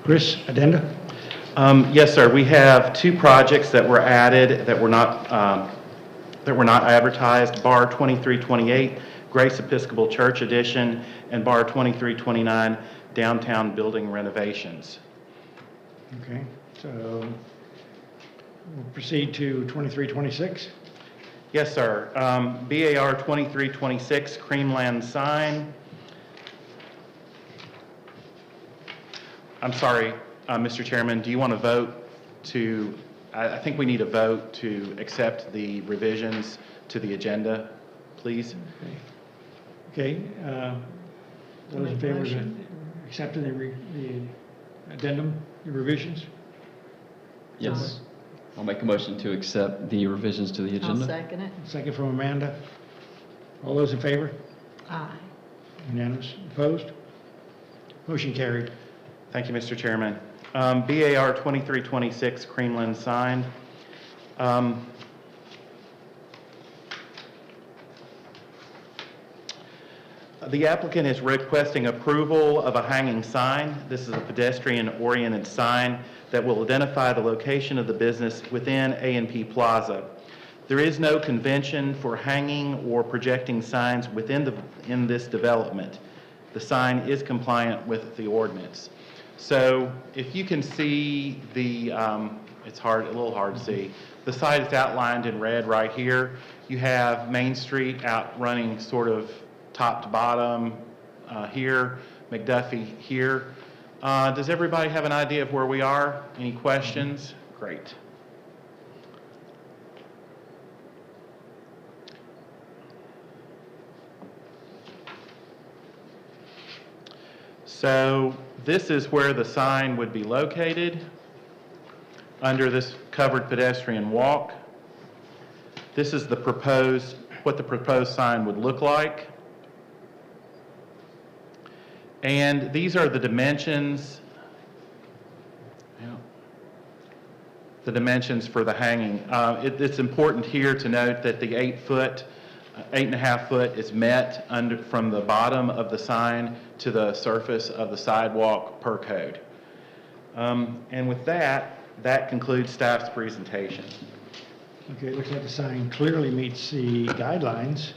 Chris, addenda? Yes, sir. We have two projects that were added that were not advertised. Bar 2328, Grace Episcopal Church Edition, and Bar 2329, Downtown Building Renovations. Okay, so we'll proceed to 2326. Yes, sir. BAR 2326, Creamland Sign. I'm sorry, Mr. Chairman, do you want to vote to, I think we need a vote to accept the revisions to the agenda, please? Okay, those in favor of accepting the addendum, the revisions? Yes. I'll make a motion to accept the revisions to the I'll agenda. second it. Second from Amanda. All those in favor? Aye. Unanimous. Opposed? Motion carried. Thank you, Mr. Chairman. BAR 2326, Creamland Sign. The applicant is requesting approval of a hanging sign. This is a pedestrian-oriented sign that will identify the location of the business within A&P Plaza. There is no convention for hanging or projecting signs in this development. The sign is compliant with the ordinance. So if you can see the, it's a little hard to see. The site is outlined in red right here. You have Main Street out running sort of top to bottom here, McDuffie here. Does everybody have an idea of where we are? Any questions? Great. So this is where the sign would be located, under this covered pedestrian walk. This is what the proposed sign would look like. And these are the dimensions, for the hanging. It's important here to note that the 8.5 foot is met from the bottom of the sign to the surface of the sidewalk per code. And with that concludes staff's presentation. Okay, it looks like the sign clearly meets the guidelines,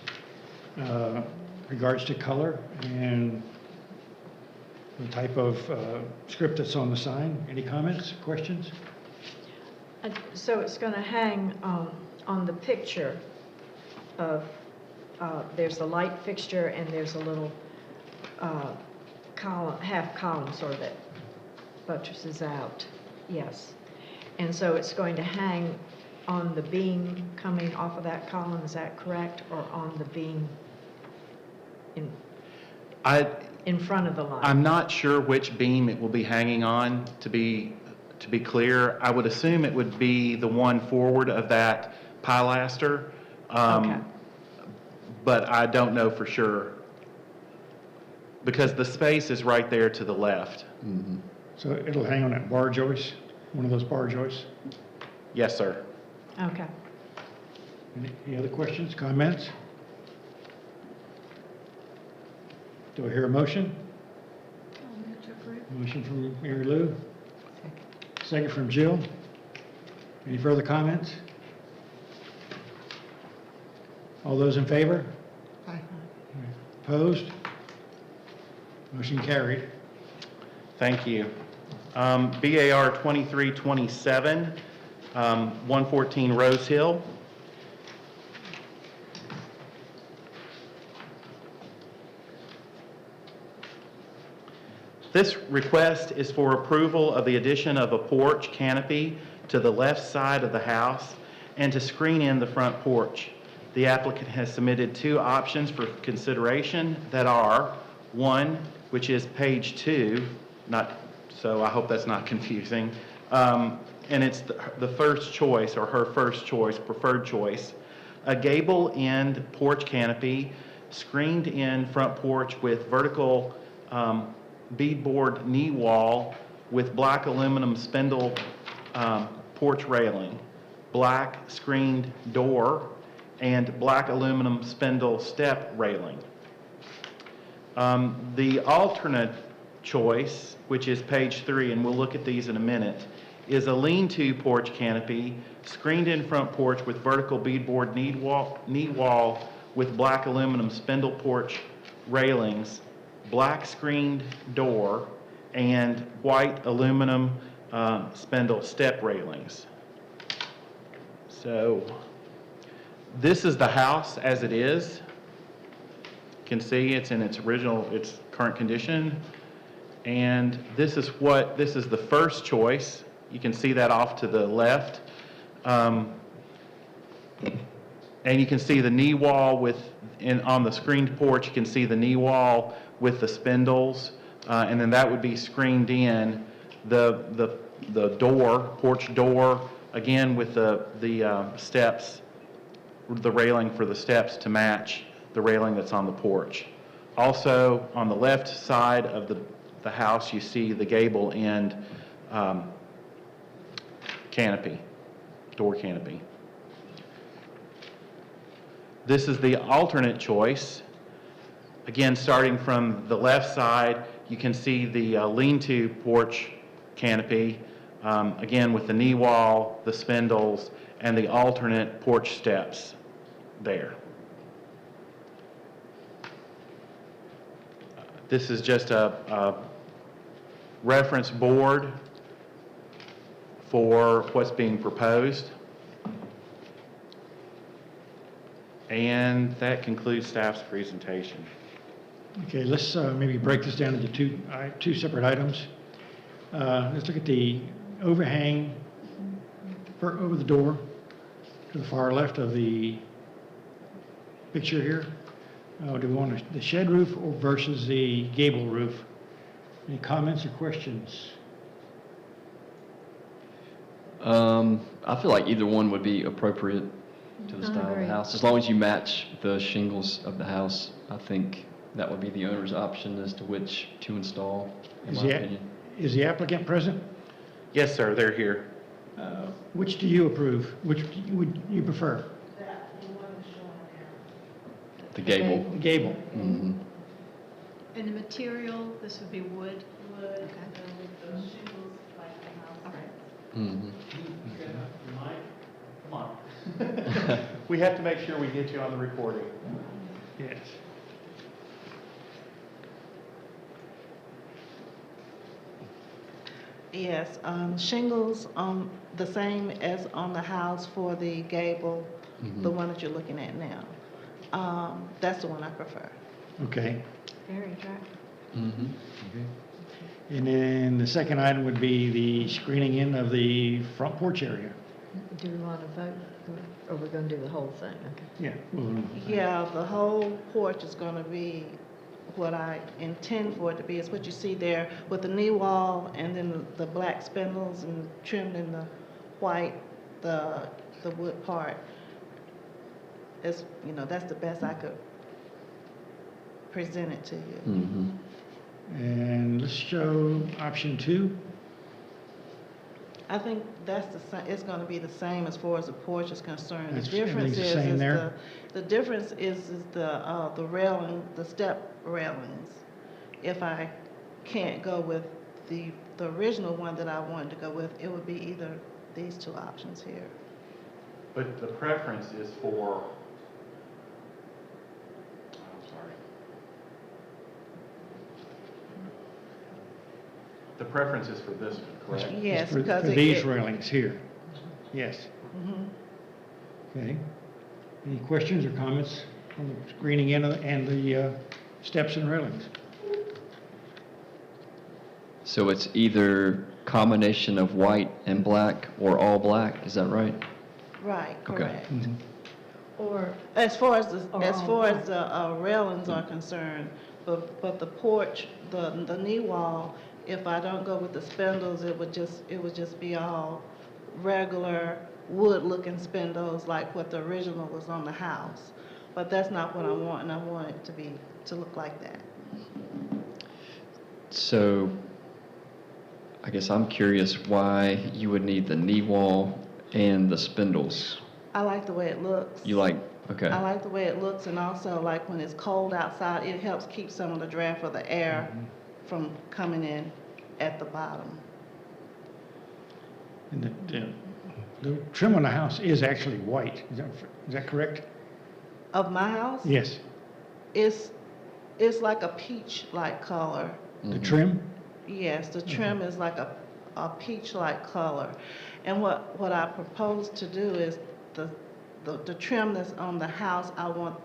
regards to color and the type of script that's on the sign. Any comments, questions? So it's going to hang on the picture of, there's a light fixture and there's a little half column sort of that buttresses out. Yes. And so it's going to hang on the beam coming off of that column, is that correct? Or on the beam in front of the line? I'm not sure which beam it will be hanging on, to be clear. I would assume it would be the one forward of that pilaster. Okay. But I don't know for sure, because the space is right there to the left. Mhm. So it'll hang on that bar joist, one of those bar joists. Yes, sir. Okay. Any other questions, comments? Do I hear a motion? Motion from Mary Lou, second from Jill. Any further comments? All those in favor? Aye. Opposed? Motion carried. Thank you. BAR 2327, 114 Rose Hill. This request is for approval of the addition of a porch canopy to the left side of the house and to screen in the front porch. The applicant has submitted two options for consideration that are, one, which is page 2, so I hope that's not confusing, and it's the first choice, or her first choice, preferred choice, a gable end porch canopy, screened in front porch with vertical beadboard knee wall with black aluminum spindle porch railing, black screened door, and black aluminum spindle step railing. The alternate choice, which is page 3, and we'll look at these in a minute, is a lean-to porch canopy, screened in front porch with vertical beadboard knee wall with black aluminum spindle porch railings, black screened door, and white aluminum spindle step railings. So this is the house as it is. You can see it's in its current condition. And this is the first choice. You can see that off to the left. And you can see the knee wall on the screened porch, you can see the knee wall with the spindles. And then that would be screened in the porch door, again with the steps, the railing for the steps to match the railing that's on the porch. Also, on the left side of the house, you see the gable end canopy, door canopy. This is the alternate choice. Again, starting from the left side, you can see the lean-to porch canopy, again with the knee wall, the spindles, and the alternate porch steps there. This is just a reference board for what's being proposed. And that concludes staff's presentation. Okay, let's maybe break this down into two separate items. Let's look at the overhang over the door to the far left of the picture here. Do we want the shed roof versus the gable roof? Any comments or questions? I feel like either one would be appropriate to the I style of agree. the house. As long as you match the shingles of the house, I think that would be the owner's option as to which to install, in my opinion. Is the applicant present? Yes, sir, they're here. Which do you approve? Which would you prefer? The gable. The gable. Mhm. And the material, this would be wood? Wood, Okay. with those shingles like the house. All right. Mhm. Come on. We have to make sure we get you on the recording. Yes. Yes, shingles the same as on the house for the gable, the Mhm. one that you're looking at now. That's the one I prefer. Okay. Very attractive. Mhm. And then the second item would be the screening in of the front porch area. Do we want to vote, or we're going to do the whole thing? Okay. Yeah. Well, Yeah, the whole porch is gonna be what I intend for it to be. It's what you see there with the knee wall and then the black spindles and trimmed in the white, the wood part. It's, that's the best I could present it to you. Mhm. And let's show option 2. I think that's it's gonna be the same as far as the porch is concerned. The That's- difference everything's the same there? the difference is the railing, the step railings. If I can't go with the original one that I wanted to go with, it would be either these two options here. But the preference is for, I'm sorry. The preference is for this one, correct? Yes, For because these railings here. Yes. Mhm. Okay. Any questions or comments on the screening in and the steps and railings? So it's either combination of white and black or all black, is that right? Right, Okay. correct. Mhm. Or, As far as Or as all far as the railings are concerned, but the porch, the knee wall, if I don't go with the spindles, it would just be all regular wood-looking spindles like what the original was on the house. But that's not what I want, and I want it to look like that. So I guess I'm curious why you would need the knee wall and the spindles. I like the way it looks. You like, okay. I like the way it looks, and also like when it's cold outside, it helps keep some of the draft of the air from coming in at the bottom. And the trim on the house is actually white. Is that correct? Of my house? Yes. It's like a peach-like color. The trim? Yes, the trim is like a peach-like color. And what I propose to do is the trim that's on the house, I want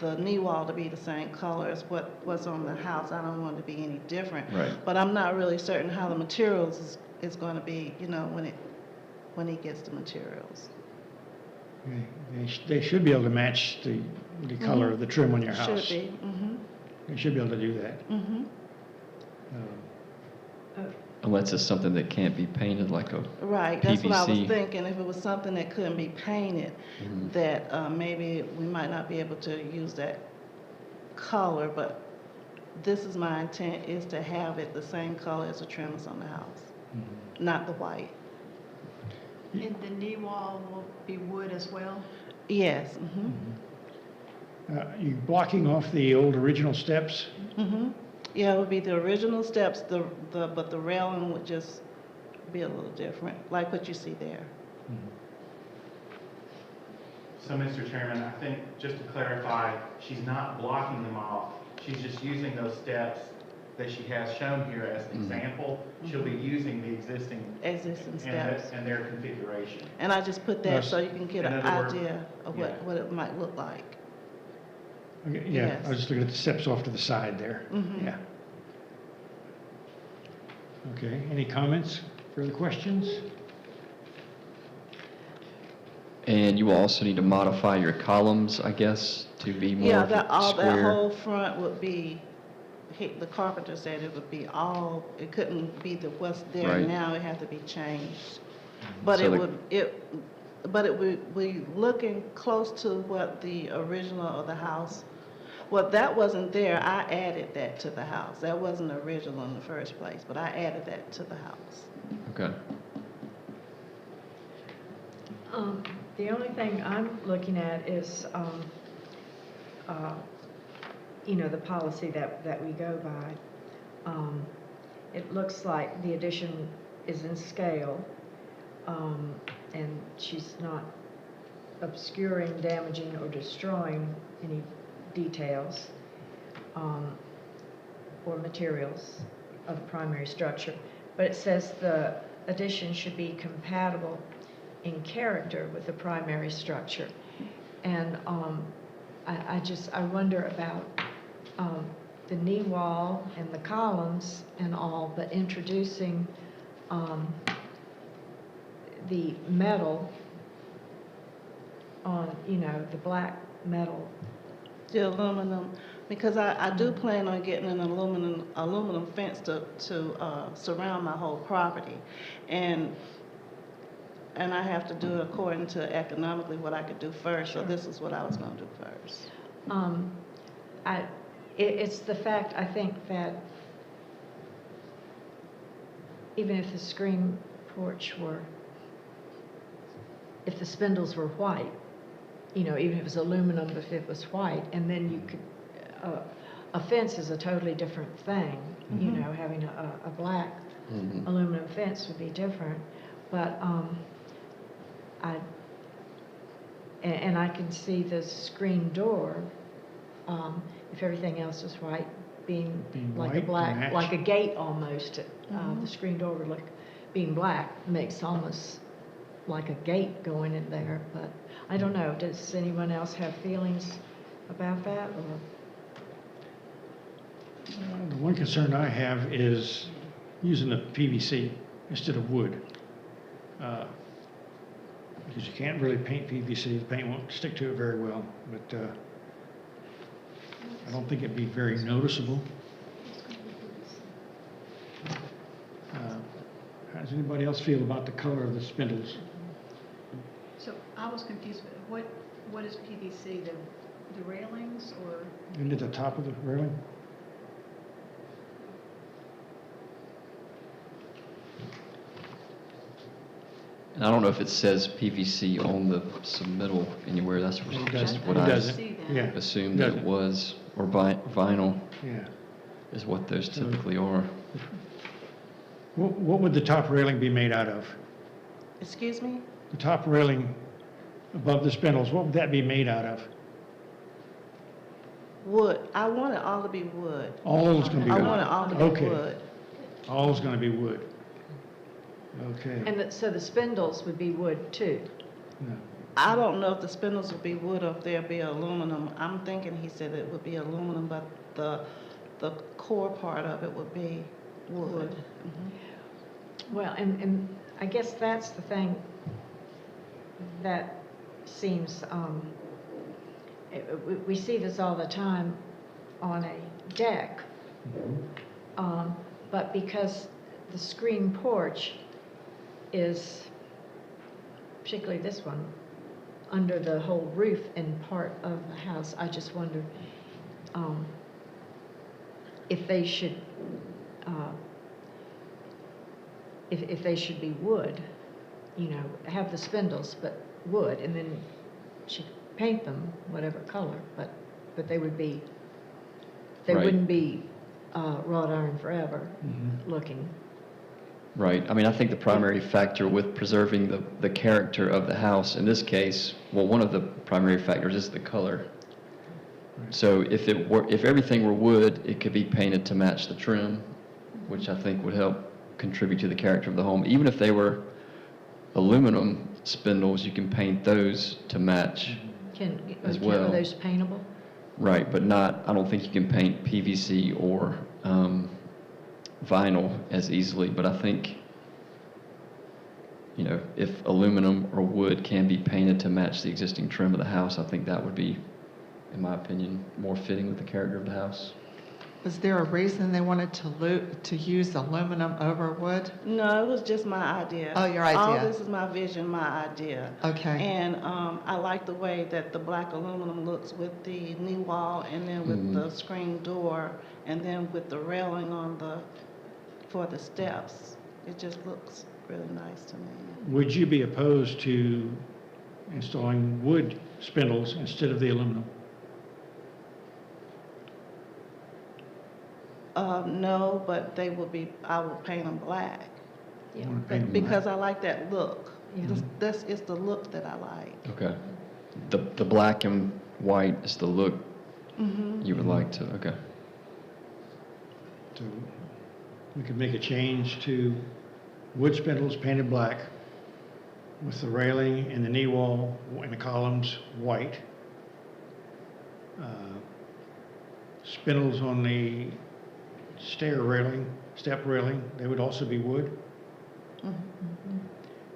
the knee wall to be the same color as what's on the house. I don't want it to be any different. Right. But I'm not really certain how the materials is going to be, when he gets the materials. They should be able to match the color of the trim on your house. Should be, They should be able to do that. Unless it's something that can't be painted like a Right, that's what I was PVC. thinking. If it was something that couldn't be painted, that maybe we might not be able to use that color, but this is my intent, is to have it the same color as the trim is on the house, not the white. And the knee wall will be wood as well? Yes, You blocking off the old original steps? Yeah, it would be the original steps, but the railing would just be a little different, like what you see there. So, Mr. Chairman, I think, just to clarify, she's not blocking them off. She's just using those steps that she has shown here as an example. She'll be using the existing Existing steps. and their configuration. And I just put that Yes. so you can get In an other words, idea of yeah. what it might look like. Okay, yeah, Yes. I was just looking at the steps off to the side there. Yeah. Okay, any comments, further questions? And you will also need to modify your columns, I guess, to be more Yeah, of that a square. whole front would be, the carpenter said it would be all, it couldn't be what's there Right. now, it had to be changed. But So it would be looking close to what the original of the house, well, that wasn't there, I added that to the house. That wasn't original in the first place, but I added that to the house. Okay. The only thing I'm looking at is, the policy that we go by. It looks like the addition is in scale, and she's not obscuring, damaging, or destroying any details or materials of the primary structure. But it says the addition should be compatible in character with the primary structure. And I wonder about the knee wall and the columns and all, but introducing the metal on, the black metal. The aluminum, because I do plan on getting an aluminum fence to surround my whole property. And I have to do it according to economically what I could do first, so this is what I was gonna do first. It's the fact, I think, that even if the screen porch if the spindles were white, even if it was aluminum, if it was white, and then you could, a fence is a totally different thing, having a black aluminum fence would be different, but I can see the screen door, if everything else is white, being like a white to black, match. like a gate almost. The screen door would look, being black makes almost like a gate going in there, but I don't know. Does anyone else have feelings about that, or? The one concern I have is using the PVC instead of wood. Because you can't really paint PVC, the paint won't stick to it very well, but I don't think it'd be very noticeable. How does anybody else feel about the color of the spindles? So I was confused, but what is PVC, the railings or? Isn't it the top of the railing? And I don't know if it says PVC on the submittal anywhere. That's It just doesn't. what It I doesn't. see that. Yeah. assumed that it Doesn't. was, or vinyl. Yeah. is what those typically are. What would the top railing be made out of? Excuse me? The top railing above the spindles, what would that be made out of? Wood. I want it all to be wood. All is going to be I wood? want it all to be Okay. wood. All is going to be wood. Okay. And so the spindles would be wood too? No. I don't know if the spindles would be wood or if they'll be aluminum. I'm thinking he said it would be aluminum, but the core part of it would be wood. Mhm. Well, and I guess that's the thing that seems, we see this all the time on a deck. But because the screen porch is, particularly this one, under the whole roof and part of the house, I just wonder if they should, if they should be wood, you know, have the spindles, but wood, and then she paint them whatever color, but they would be, they Right. wouldn't be wrought iron forever Mhm. looking. Right. I mean, I think the primary factor with preserving the character of the house, in this case, well, one of the primary factors is the color. So if everything were wood, it could be painted to match the trim, which I think would help contribute to the character of the home. Even if they were aluminum spindles, you can paint those to match. As Are well. those paintable? Right, but not, I don't think you can paint PVC or vinyl as easily, but I think, you know, if aluminum or wood can be painted to match the existing trim of the house, I think that would be, in my opinion, more fitting with the character of the house. Was there a reason they wanted to use aluminum over wood? No, it was just my idea. Oh, your All idea. this is my vision, my idea. Okay. And I like the way that the black aluminum looks with the knee wall and then with the screen door and then with the railing for the steps. It just looks really nice to me. Would you be opposed to installing wood spindles instead of the aluminum? No, but I will paint them black Yeah. You wanna paint them because I like that look. Yeah. It's the look that I like. Okay. The black and white is the look Mm-hmm. you would like to, okay. So we could make a change to wood spindles painted black with the railing and the knee wall and the columns white. Spindles on the step railing, they would also be wood.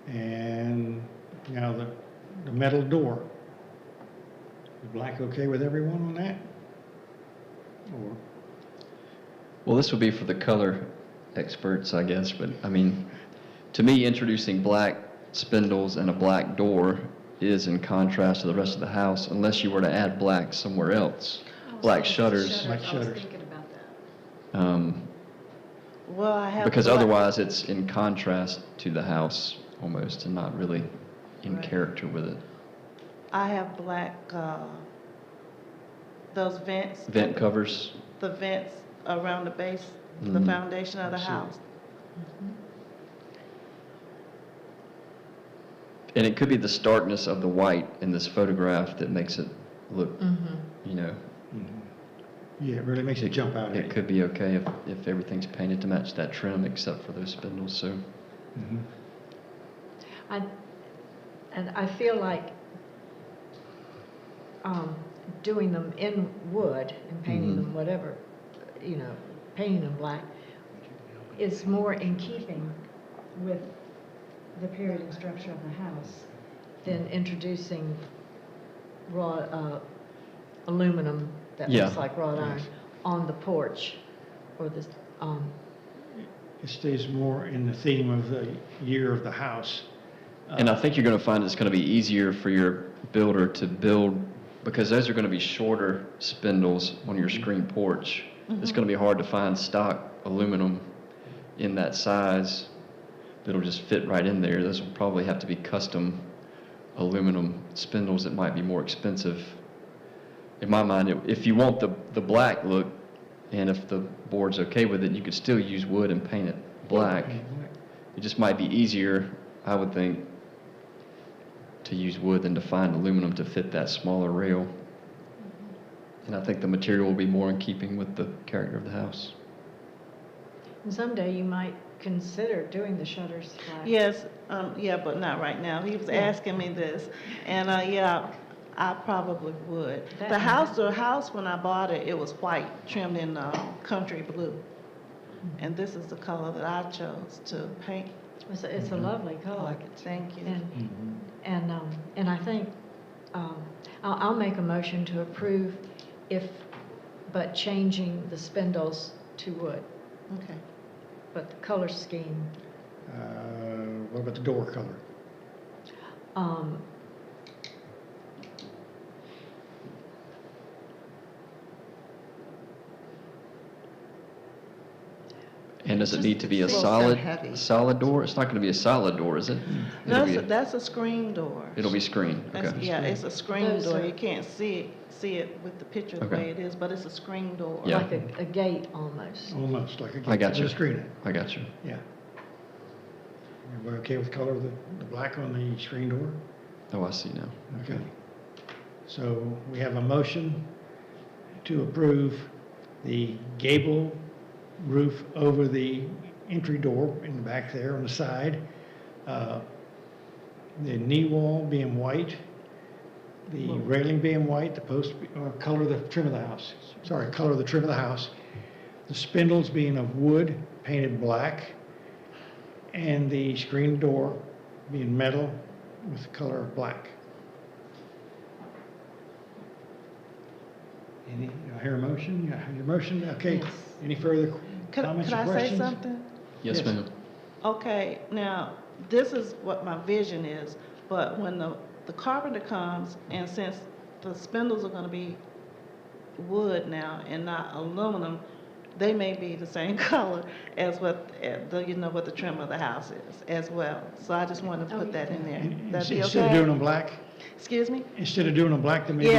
And now the metal door. Is black okay with everyone on that? Or, Well, this would be for the color experts, I guess, but I mean, to me, introducing black spindles and a black door is in contrast to the rest of the house, unless you were to add black somewhere else. Black shutters, Black I was shutters. thinking about that. Well, I have because black- otherwise it's in contrast to the house almost and not really in Right. character with it. I have black, those vents. Vent covers, The vents around the base, the Mhm. foundation of the I see. house. and it could be the starkness of the white in this photograph that makes it look, you know, yeah, it really makes it jump out at it you. could be okay if everything's painted to match that trim except for those spindles, so. Mhm. And I feel like doing them in wood and painting them whatever, you know, painting them black is more in keeping with the period and structure of the house than introducing raw aluminum that Yeah. looks like wrought iron on the porch or the, It stays more in the theme of the year of the house. And I think you're going to find it's going to be easier for your builder to build, because those are going to be shorter spindles on your screen porch. It's going to be hard to find stock aluminum in that size that'll just fit right in there. Those will probably have to be custom aluminum spindles that might be more expensive. In my mind, if you want the black look, And if the board's okay with it, you could still use wood and paint it black. It just might be easier, I would think, to use wood than to find aluminum to fit that smaller rail. And I think the material will be more in keeping with the character of the house. And someday you might consider doing the shutters black. Yes, yeah, but not right now. He was asking me this, and, yeah, I probably would. That- The house, when I bought it, it was white, trimmed in, country blue. And this is the color that I chose to paint. It's a lovely color. Thank you. And I think, I'll make a motion to approve but changing the spindles to wood, Okay. but the color scheme, What about the door color? um, And does it need to be a Seems so solid, heavy. solid door? It's not going to be a solid door, is it? It'll be, That's a screen door. it'll be screened, That's- okay. Yeah, it's a screen Those door. are- You can't see it with the picture the Okay. way it is, but it's a screen door. Yeah. like a gate almost. Almost like a gate. I got you. Just screen it, I got you. yeah. Everybody okay with the color of the black on the screen door? Oh, I see now. Okay. So we have a motion to approve the gable roof over the entry door in the back there on the side. The knee wall being white, the railing being white, the post, color of the trim of the house. Sorry, color of the trim of the house. The spindles being of wood painted black, and the screen door being metal with the color of black. Any, I hear a motion? Yeah, your motion, okay. Yes. Any further Could comments or I say questions? something? Yes, Yes. ma'am. Okay, now, this is what my vision is, but when the carpenter comes, and since the spindles are gonna be wood now and not aluminum, they may be the same color as what, what the trim of the house is as well. So I just wanted to put that in there. And That'd be Instead of doing okay? them black, Excuse me? instead of doing them black, then maybe.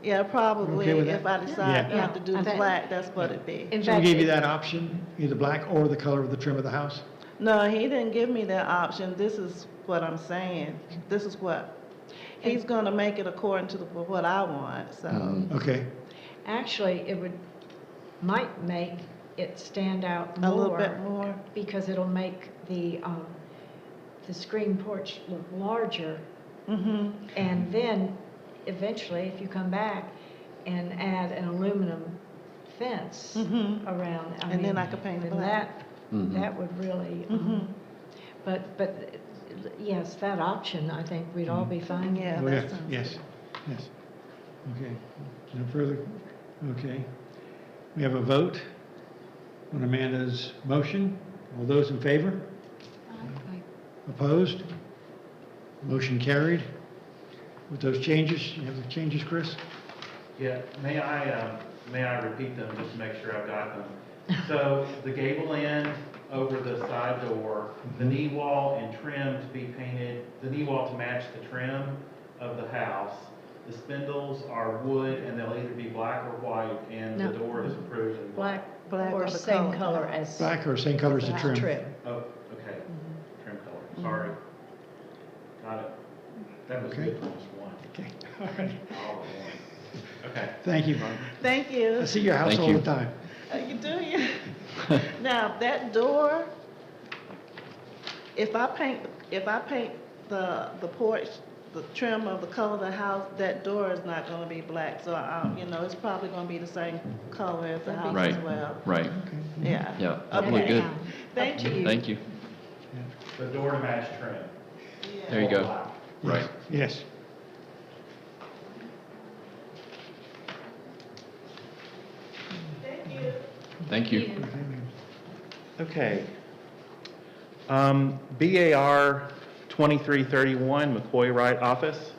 Yeah, probably, Okay with if that? I decide Yeah. not to do I the bet- black, that's what it'd be. In So we fact, gave you that option, either black or the color of the trim of the house? No, he didn't give me that option. This is what I'm saying. This is what, he's gonna make it according to what I want, so. Mhm. Okay, Actually, might make it stand out A little bit more more. because it'll make the screen porch look larger. Mm-hmm. And then eventually, if you come back and add an aluminum fence Mhm. around, And then I could paint it then black. Mhm. that would really, Mhm. but yes, that option, I think we'd all be fine. Yeah, oh, that yes, sounds yes, yes. Okay, no further, okay. We have a vote on Amanda's motion. All those in favor? Opposed? Motion carried. With those changes, you have the changes, Chris? Yeah, may I repeat them just to make sure I've got them? So the gable end over the side door, the knee wall and trim to be painted, the knee wall to match the trim of the house. The spindles are wood and they'll either be black or white, and the No. door is approved in Black, Black or or the same color. color as Black or same color as the trim? trim. Oh, okay, trim color, sorry. Got it. That was Okay. good for just one. Okay, all right. All at once. Okay. Thank you, Bob. Thank you. I see your house Thank all you. the time. You do, you? Now, that door, if I paint the porch, the trim of the color of the house, that door is not gonna be black, so, it's probably gonna be the same color as the house as Right. well. Right, Yeah. yeah, that would look Okay. good. Thank you. Thank you. The door to match trim. There you go. Right. Yes. Thank you. Thank you. Okay. BAR 2331, McCoy Wright Office.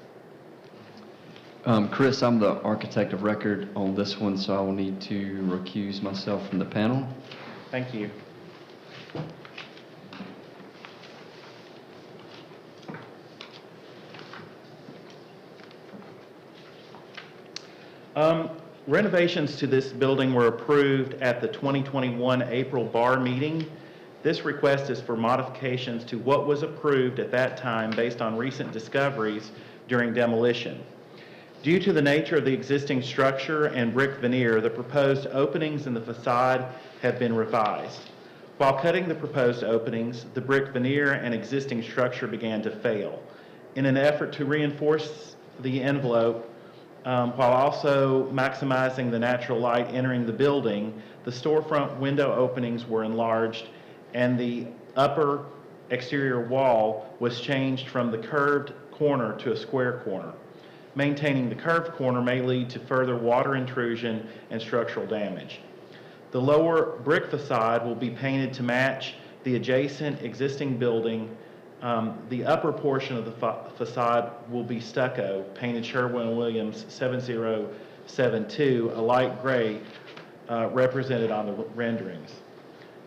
Chris, I'm the architect of record on this one, so I will need to recuse myself from the panel. Thank you. Renovations to this building were approved at the 2021 April bar meeting. This request is for modifications to what was approved at that time based on recent discoveries during demolition. Due to the nature of the existing structure and brick veneer, the proposed openings in the facade have been revised. While cutting the proposed openings, the brick veneer and existing structure began to fail. In an effort to reinforce the envelope, while also maximizing the natural light entering the building, the storefront window openings were enlarged and the upper exterior wall was changed from the curved corner to a square corner. Maintaining the curved corner may lead to further water intrusion and structural damage. The lower brick facade will be painted to match the adjacent existing building. The upper portion of the facade will be stucco, painted Sherwin-Williams 7072, a light gray represented on the renderings.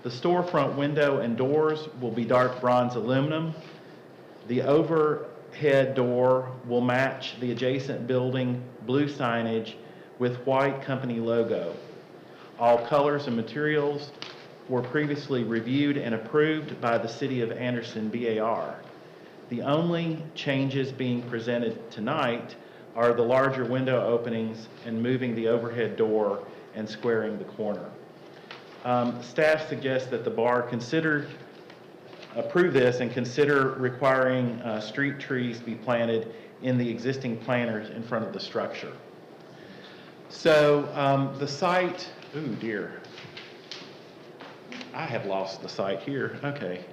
The storefront window and doors will be dark bronze aluminum. The overhead door will match the adjacent building blue signage with white company logo. All colors and materials were previously reviewed and approved by the City of Anderson BAR. The only changes being presented tonight are the larger window openings and moving the overhead door and squaring the corner. Staff suggests that the bar approve this and consider requiring street trees be planted in the existing planters in front of the structure. So the site, ooh dear, I have lost the site here. Okay.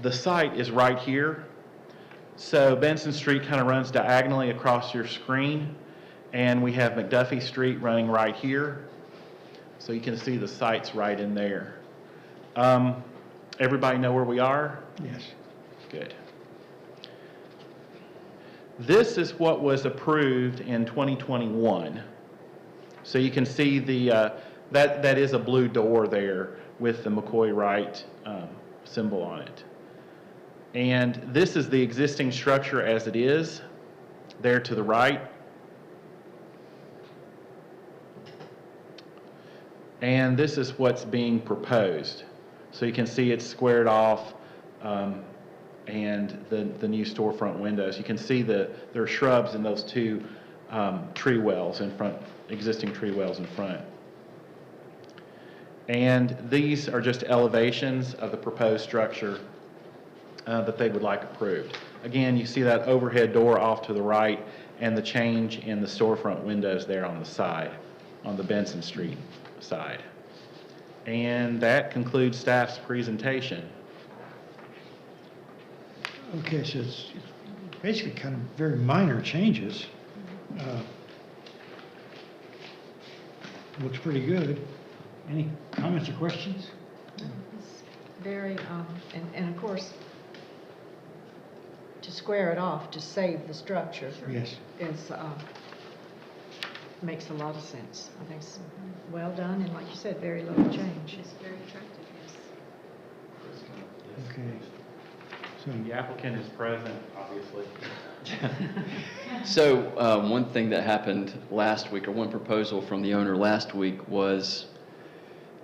The site is right here. So Benson Street kind of runs diagonally across your screen, and we have McDuffie Street running right here. So you can see the site's right in there. Everybody know where we are? Yes. Good. This is what was approved in 2021. So you can see the that is a blue door there with the McCoy Wright symbol on it. And this is the existing structure as it is, there to the right. And this is what's being proposed. So you can see it's squared off and the new storefront windows. You can see there are shrubs in those two tree wells in front, existing tree wells in front. And these are just elevations of the proposed structure that they would like approved. Again, you see that overhead door off to the right and the change in the storefront windows there on the side, on the Benson Street side. And that concludes staff's presentation. Okay, so it's basically kind of very minor changes. Looks pretty good. Any comments or questions? It's very, and of course, to square it off, to save the structure Yes. is, makes a lot of sense. I think it's well done, and like you said, very little change. It's very attractive, yes. Okay. So, The applicant is present, obviously. So one thing that happened last week, or one proposal from the owner last week, was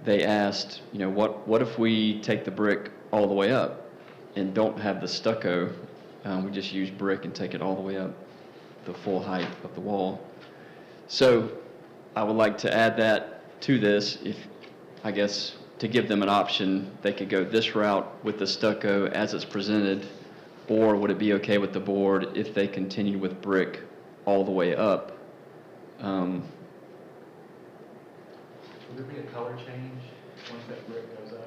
they asked, you know, what if we take the brick all the way up and don't have the stucco? We just use brick and take it all the way up the full height of the wall. So I would like to add that to this, if, I guess, to give them an option, they could go this route with the stucco as it's presented, or would it be okay with the board if they continue with brick all the way up? Will there be a color change once that brick goes up?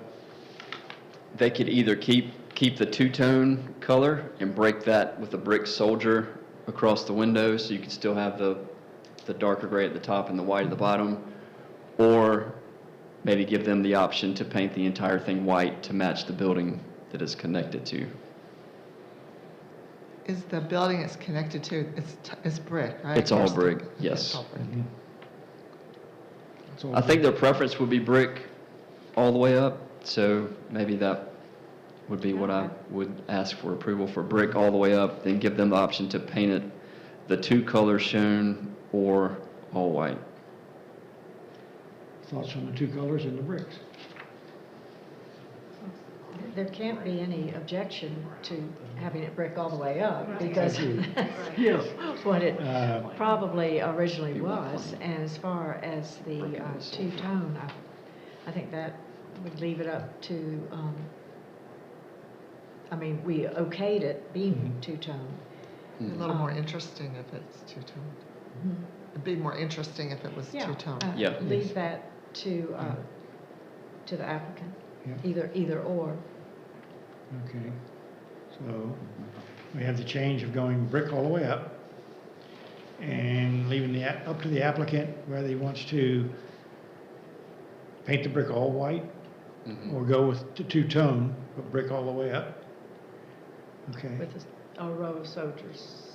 They could either keep the two-tone color and break that with a brick soldier across the windows, so you could still have the darker gray at the top and the white at the bottom, or maybe give them the option to paint the entire thing white to match the building that it's connected to. Is the building it's connected to, it's brick, right? It's all Or brick, it's yes. all brick. it's all I think their preference would be brick all the way up, so maybe that would be what I would ask for approval for, brick all the way up, then give them the option to paint it the two colors shown or all white. Thoughts on the two colors and the bricks? There can't be any objection to having it brick all the way up, because Yes. what it Uh, probably originally was. And as far as the two-tone, I think that would leave it up to, I mean, we okayed it being Mhm. two-tone. A little more interesting if it's two-tone. It'd be more interesting if it was Yeah, two-tone. Yeah. leave that to the applicant, Yeah. either or. Okay, so we have the change of going brick all the way up and leaving up to the applicant whether he wants to paint the brick all white or go with the two-tone, but brick all the way up. Okay, With a row of soldiers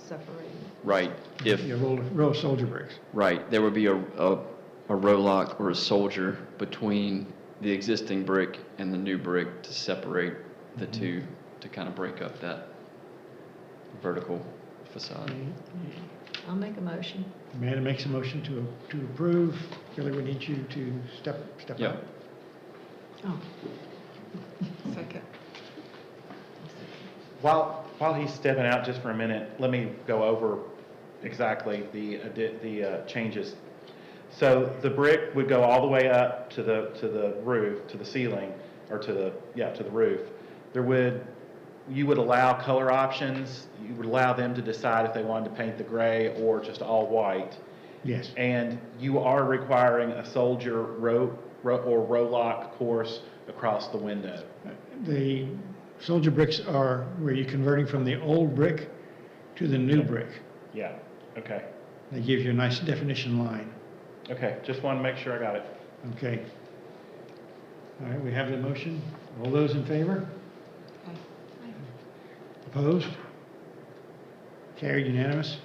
separating. Right. If a row of soldier bricks. Right, there would be a row lock or a soldier between the existing brick and the new brick to separate the two, to kind of break up that vertical facade. I'll make a motion. Amanda makes a motion to approve. Billy, we need you to step Yep. up. Oh, Second. While he's stepping out just for a minute, let me go over exactly the changes. So the brick would go all the way up to the roof, to the ceiling, or to the roof. You would allow color options. You would allow them to decide if they wanted to paint the gray or just all white. Yes. And you are requiring a soldier row lock course across the window. The soldier bricks are where you're converting from the old brick to the new brick. Yeah, okay. They give you a nice definition line. Okay, just want to make sure I got it. Okay. All right, we have the motion. All those in favor? Opposed? Carried unanimous.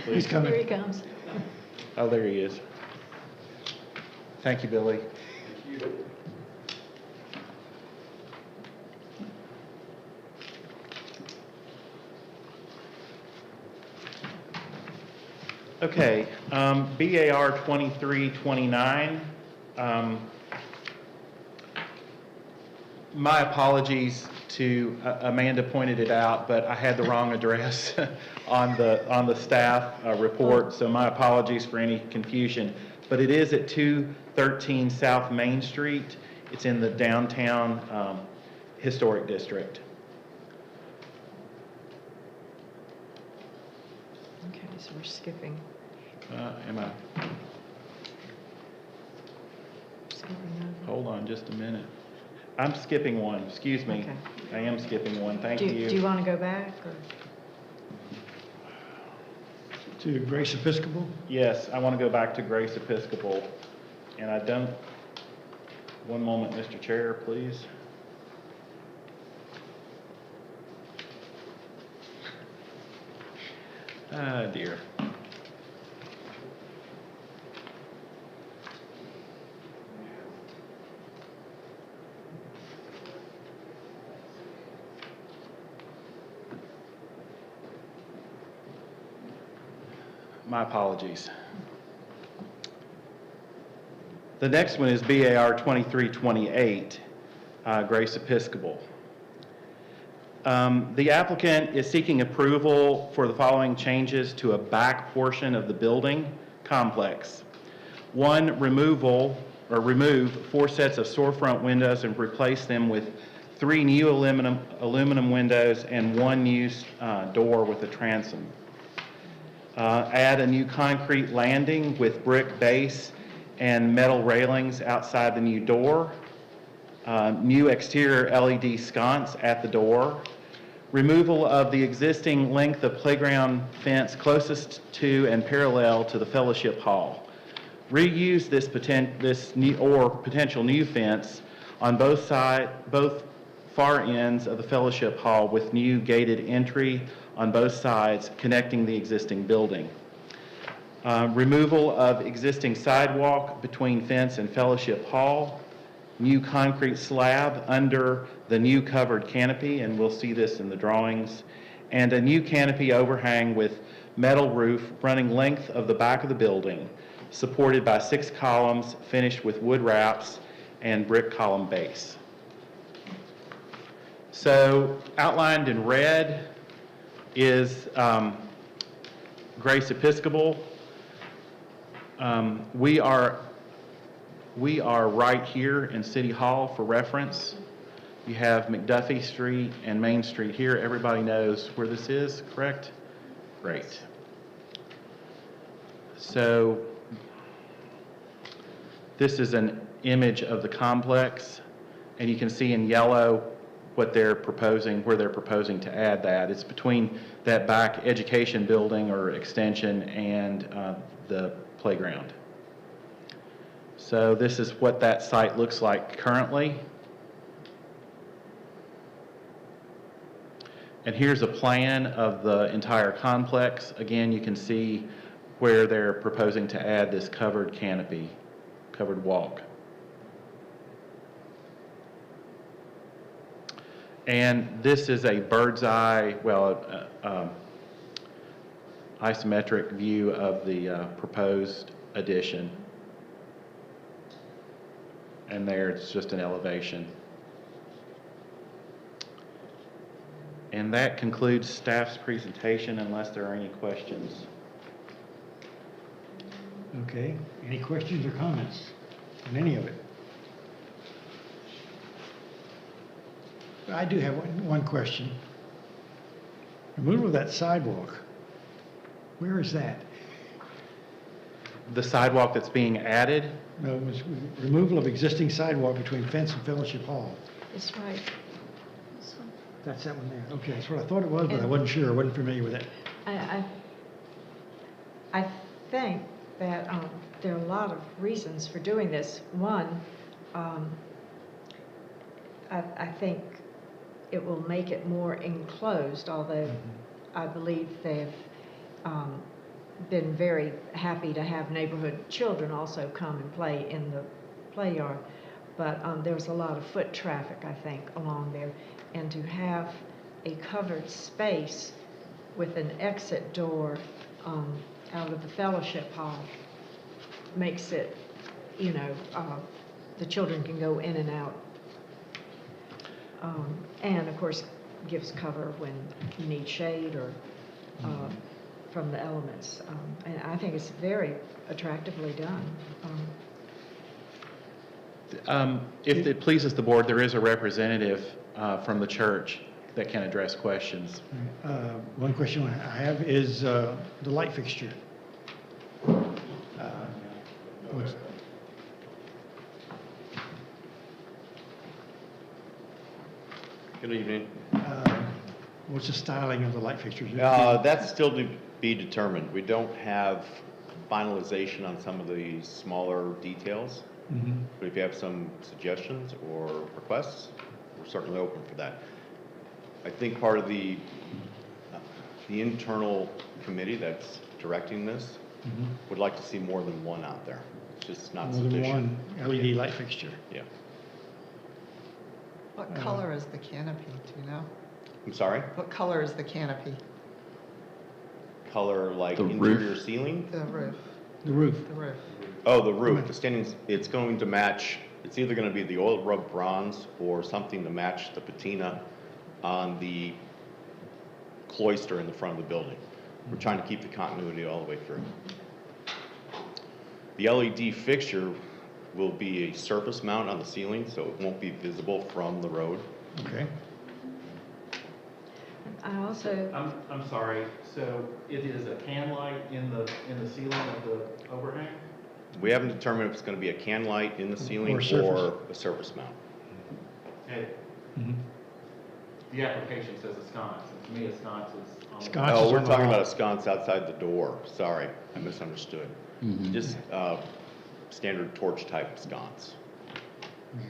He's coming. here he comes. Oh, there he is. Thank you, Billy. Okay, BAR 2329. My apologies to, Amanda pointed it out, but I had the wrong address on the staff report, so my apologies for any confusion. But it is at 213 South Main Street. It's in the downtown historic district. Okay, so we're skipping. Am I? skipping over. Hold on just a minute. I'm skipping one, excuse me. Okay. I am skipping one, thank Do you. you want to go back, or? To Grace Episcopal. Yes, I want to go back to Grace Episcopal, and I don't, one moment, Mr. Chair, please. Ah, dear. My apologies. The next one is BAR 2328, Grace Episcopal. The applicant is seeking approval for the following changes to a back portion of the building complex. One, remove 4 sets of storefront windows and replace them with 3 new aluminum windows and 1 new door with a transom. Add a new concrete landing with brick base and metal railings outside the new door. New exterior LED sconce at the door. Removal of the existing length of playground fence closest to and parallel to the fellowship hall. Reuse this potential new fence on both far ends of the fellowship hall with new gated entry on both sides connecting the existing building. Removal of existing sidewalk between fence and fellowship hall. new concrete slab under the new covered canopy, and we'll see this in the drawings, and a new canopy overhang with metal roof running length of the back of the building, supported by 6 columns finished with wood wraps and brick column base. So outlined in red is Grace Episcopal. We are right here in City Hall for reference. You have McDuffie Street and Main Street here. Everybody knows where this is, correct? Great. So this is an image of the complex, and you can see in yellow what they're proposing, where they're proposing to add that. It's between that back education building or extension and the playground. So this is what that site looks like currently. And here's a plan of the entire complex. Again, you can see where they're proposing to add this covered canopy, covered walk. And this is a bird's eye, isometric view of the proposed addition. And there it's just an elevation. And that concludes staff's presentation unless there are any questions. Okay, any questions or comments on any of it? I do have one question. Removal of that sidewalk, where is that? The sidewalk that's being added, No, it was removal of existing sidewalk between Fence and Fellowship Hall. That's right. That's that one there. Okay, that's what I thought it was, but I wasn't sure, I wasn't familiar with it. I think that there are a lot of reasons for doing this. One, I think it will make it more enclosed, although I believe they've been very happy to have neighborhood children also come and play in the play yard. But there's a lot of foot traffic, I think, along there. And to have a covered space with an exit door out of the fellowship hall makes it, the children can go in and out. And of course, gives cover when you need shade or from the elements. And I think it's very attractively done. if it pleases the board, there is a representative from the church that can address questions. One question I have is the light fixture. What's- Good evening. What's the styling of the light fixtures? That's still to be determined. We don't have finalization on some of the smaller details, Mhm. but if you have some suggestions or requests, we're certainly open for that. I think part of the internal committee that's directing this Mhm. would like to see more than one out there. It's just not More than sufficient. one LED light fixture. Yeah. What color is the canopy, do you know? I'm sorry? What color is the canopy? Color like The interior roof. ceiling? The roof, The roof. the roof. Oh, the roof, the standings, it's going to match, it's either gonna be the oil rub bronze or something to match the patina on the cloister in the front of the building. We're trying to keep the continuity all the way through. The LED fixture will be a surface mount on the ceiling, so it won't be visible from the road. Okay. I also, I'm sorry, so it is a can light in the ceiling of the overhang? We haven't determined if it's gonna be a can light in the ceiling Or surface. or a surface mount. Okay. Mhm. The application says a sconce, and to me a sconce is on the... Sconce. Oh, is we're on the talking wall. about a sconce outside the door. Sorry, I misunderstood. Just standard torch type sconce.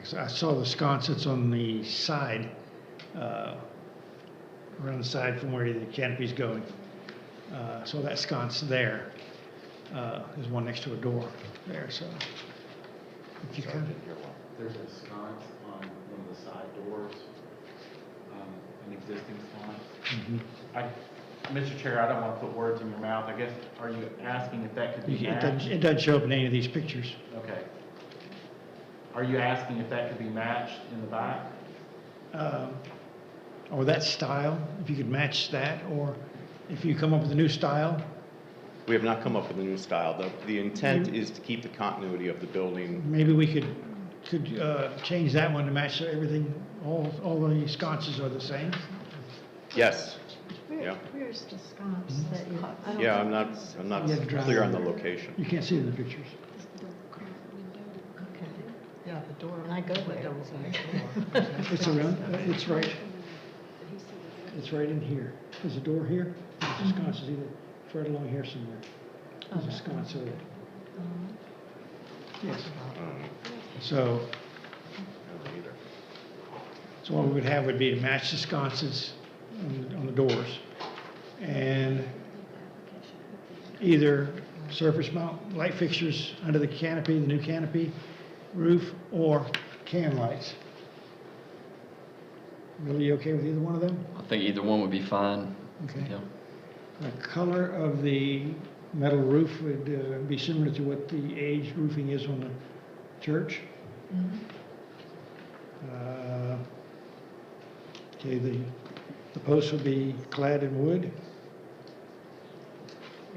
So I saw the sconce that's on the side, around the side from where the canopy's going. So that sconce there is one next to a door there, so. If you kind there's a sconce on one of the side doors, an existing sconce. Mr. Chair, I don't want to put words in your mouth. I guess, are you asking if that could be matched? It doesn't show up in any of these pictures. Okay. Are you asking if that could be matched in the back? Or that style, if you could match that, or if you come up with a new style. We have not come up with a new style. The intent is to keep the continuity of the building. Maybe we could change that one to match everything, all the sconces are the same. Yes. Yeah. Where's the sconce that you? I don't Yeah, think- I'm not You have to drive clear on the over. location. You can't see it in the pictures. Okay. Yeah, the door. And I go there. window was next door. It's around, it's right in here. There's a door here, there's a sconce, it's either it's right along here somewhere. There's a sconce over there. Yes. So, so what we would have would be to match the sconces on the doors. And either surface mount light fixtures under the canopy, the new canopy roof, or can lights. Really you okay with either one of them? I think either one would be fine. Okay. Yeah. The color of the metal roof would be similar to what the aged roofing is on the church. Okay, the posts would be clad in wood.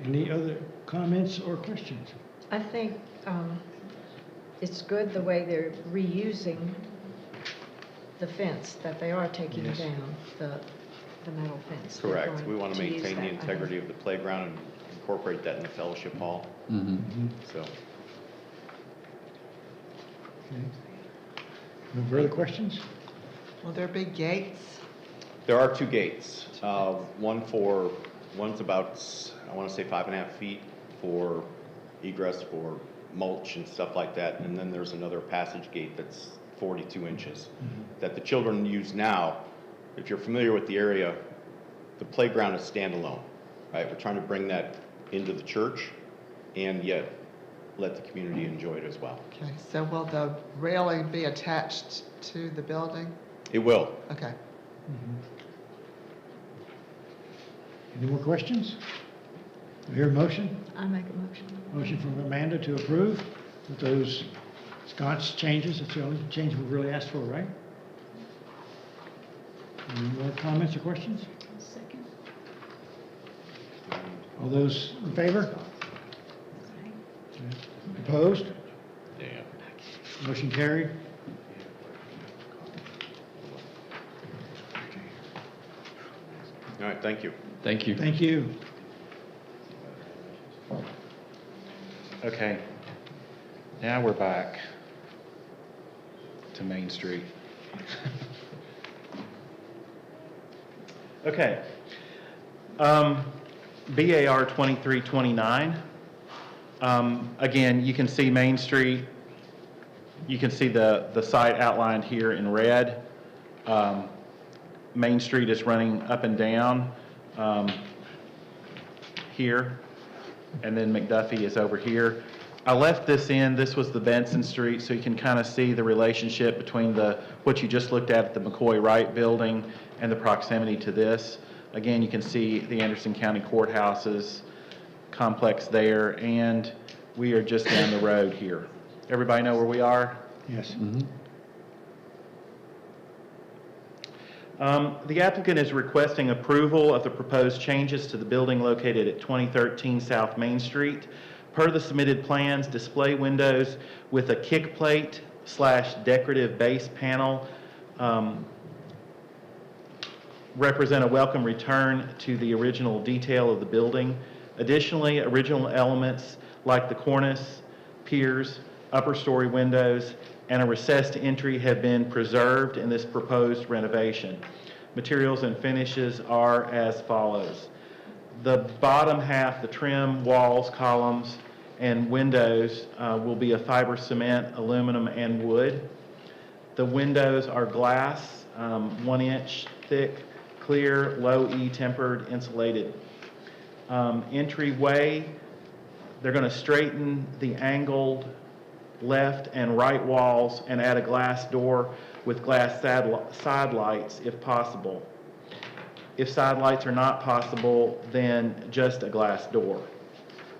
Any other comments or questions? I think it's good the way they're reusing the fence, that they are taking Yes. down the metal fence. They're Correct. going We want to use maintain the that, I think. integrity of the playground and incorporate that in the fellowship hall. So, Okay. No further questions? Will there be gates? there are two gates. One's about, I want to say 5.5 feet for egress for mulch and stuff like that. And then there's another passage gate that's 42 inches that the children use now. If you're familiar with the area, the playground is standalone, right? We're trying to bring that into the church and yet let the community enjoy it as well. Okay, so will the railing be attached to the building? It will. Okay. Any more questions? Do I hear a motion? I make a motion. Motion from Amanda to approve with those sconce changes. That's the only change we've really asked for, right? Any more comments or questions? Second. All those in favor? Opposed? Yeah. Motion carried. All right, thank you. Thank you. Thank you. Okay, now we're back to Main Street. Okay. BAR 2329. Again, you can see Main Street. You can see the site outlined here in red. Main Street is running up and down here, and then McDuffie is over here. I left this in. This was the Benson Street, so you can kind of see the relationship between what you just looked at the McCoy Wright building and the proximity to this. Again, you can see the Anderson County Courthouse's complex there, and we are just down the road here. Everybody know where we are? Yes. The applicant is requesting approval of the proposed changes to the building located at 2013 South Main Street. Per the submitted plans, display windows with a kick plate / decorative base panel represent a welcome return to the original detail of the building. Additionally, original elements like the cornice, piers, upper story windows, and a recessed entry have been preserved in this proposed renovation. Materials and finishes are as follows. The bottom half, the trim, walls, columns, and windows will be a fiber cement, aluminum, and wood. The windows are glass, 1 inch thick, clear, low E tempered, insulated. Entryway, they're going to straighten the angled left and right walls and add a glass door with glass side lights if possible. If side lights are not possible, then just a glass door.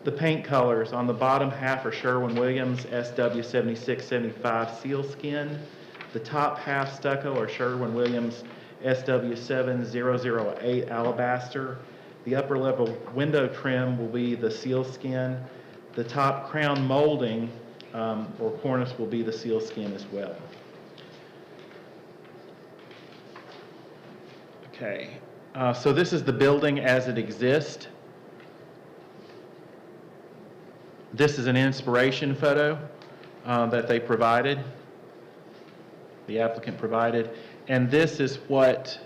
The paint colors on the bottom half are Sherwin-Williams SW7675 sealskin. The top half stucco are Sherwin-Williams SW7008 alabaster. The upper level window trim will be the sealskin. The top crown molding or cornice will be the sealskin as well. Okay, so this is the building as it exists. This is an inspiration photo that they provided, the applicant provided, and this is what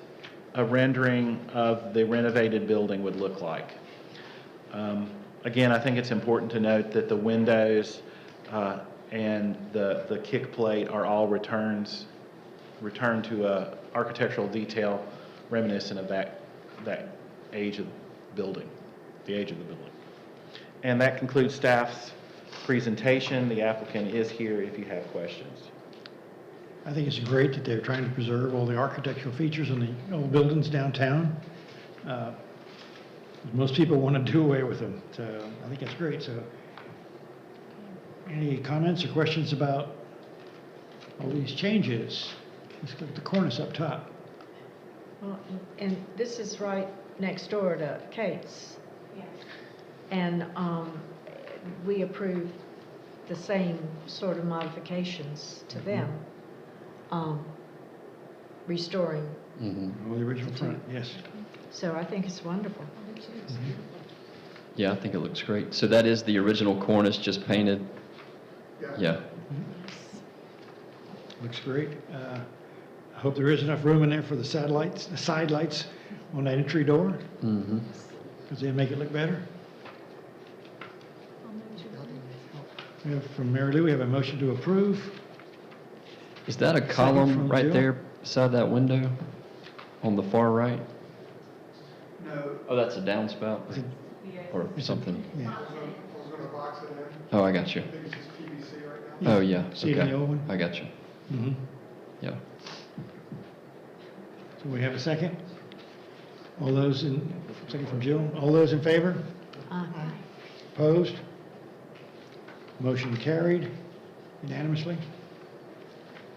a rendering of the renovated building would look like. Again, I think it's important to note that the windows and the kick plate are all returned to a architectural detail reminiscent of that age of building, the age of the building. And that concludes staff's presentation. The applicant is here if you have questions. I think it's great that they're trying to preserve all the architectural features in the old buildings downtown. Most people want to do away with them, so I think that's great. So, any comments or questions about all these changes? Let's look at the cornice up top. Well, and this is right next door to Kate's. And we approved the same sort of modifications to them, restoring. Well, the original front, yes. So I think it's wonderful. Yeah, I think it looks great. So that is the original cornice, just painted? Yeah. Looks great. I hope there is enough room in there for the side lights on that entry door, Mm-hmm. because they make it look better. We have, from Mary Lou, we have a motion to approve. Is that a from column right Jill. there beside that window on the far right? No, Oh, that's a downspout or It's a- something? Yeah. I was gonna box it in. Oh, I got you. I think it's just PVC right now. Oh, yeah, See it in the okay. old one? I got you. Mm-hmm. Yeah. So we have a second? All those in, second from Jill, all those in favor? Opposed? Motion carried unanimously.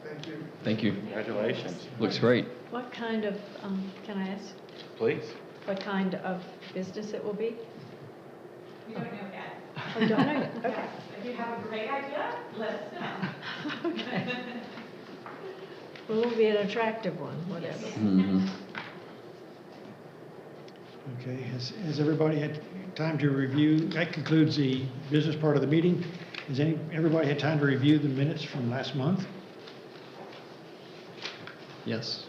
Thank you. Thank you. Congratulations. Looks great. What kind of, can I ask, Please. what kind of business it will be? We don't know yet. Oh, don't know yet? Okay. If you have a great idea, let us know. Okay. Well, it will be an attractive one, whatever. Mm-hmm. Okay, has everybody had time to review? That concludes the business part of the meeting. Has everybody had time to review the minutes from last month? Yes.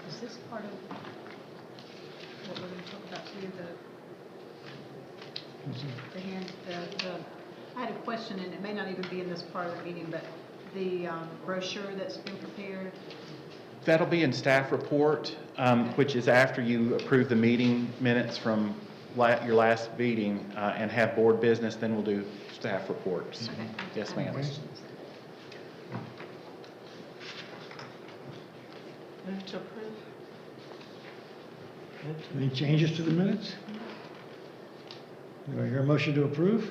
Is this part of what we're going to talk about here, I had a question, and it may not even be in this part of the meeting, but the brochure that's been prepared, That'll be in staff report, which is after you approve the meeting minutes from your last meeting and have board business, then we'll do staff reports. Okay. Yes, ma'am. Move to approve. Any changes to the minutes? Do I hear a motion to approve?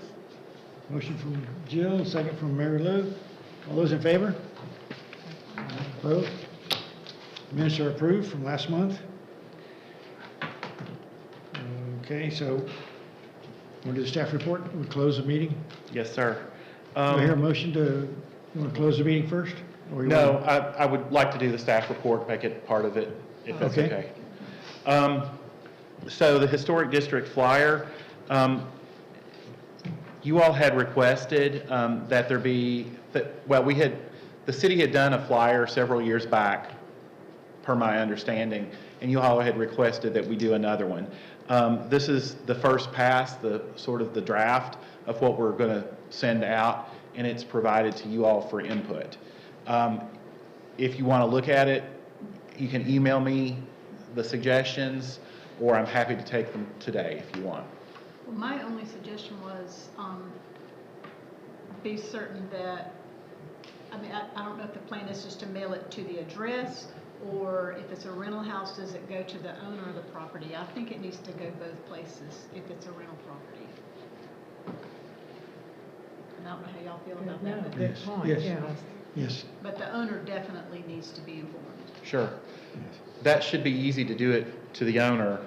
Motion from Jill, second from Mary Lou. All those in favor? Opposed? Minutes are approved from last month. Okay, so we'll do the staff report. We'll close the meeting. Yes, sir. Do I hear a motion to, you want to close the meeting first? Or you No, want- I would like to do the staff report, make it part of it, if that's Okay. okay. So the Historic District flyer, you all had requested that there be, the city had done a flyer several years back, per my understanding, and you all had requested that we do another one. This is the first pass, the sort of the draft of what we're going to send out, and it's provided to you all for input. If you want to look at it, you can email me the suggestions, or I'm happy to take them today if you want. well, my only suggestion was, be certain that, I mean, I don't know if the plan is just to mail it to the address, or if it's a rental house, does it go to the owner of the property? I think it needs to go both places if it's a rental property. And I don't know how y'all feel about No, that, but, good Yes, point, yes. yeah. Yes, but the owner definitely needs to be informed. Sure. That should be easy to do it to the owner.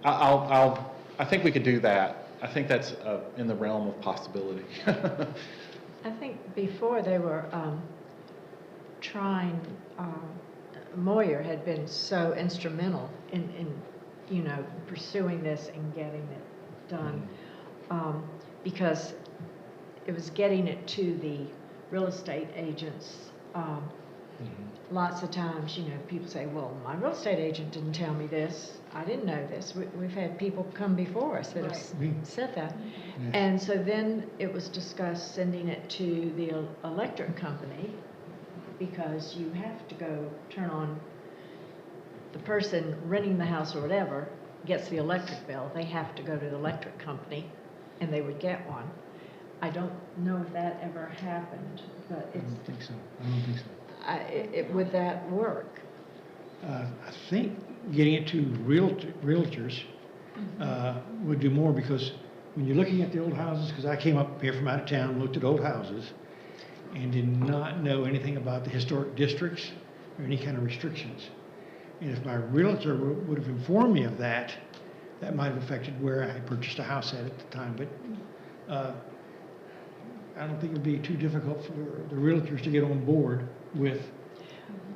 I think we could do that. I think that's in the realm of possibility. I think before they were trying, Moyer had been so instrumental in, you know, pursuing this and getting it done. Because it was getting it to the real estate agents. Lots of times, you know, people say, well, my real estate agent didn't tell me this. I didn't know this. We've had people come before us that have Right. said that. Yes. And so then it was discussed sending it to the electric company, because you have to go turn on, the person renting the house or whatever gets the electric bill. They have to go to the electric company and they would get one. I don't know if that ever happened, but I it's, don't think so. I don't think so. would that work? I think getting it to realtors would do more, because when you're looking at the old houses, because I came up here from out of town, looked at old houses, and did not know anything about the historic districts or any kind of restrictions. And if my realtor would have informed me of that, that might have affected where I purchased a house at the time. But I don't think it would be too difficult for the realtors to get on board with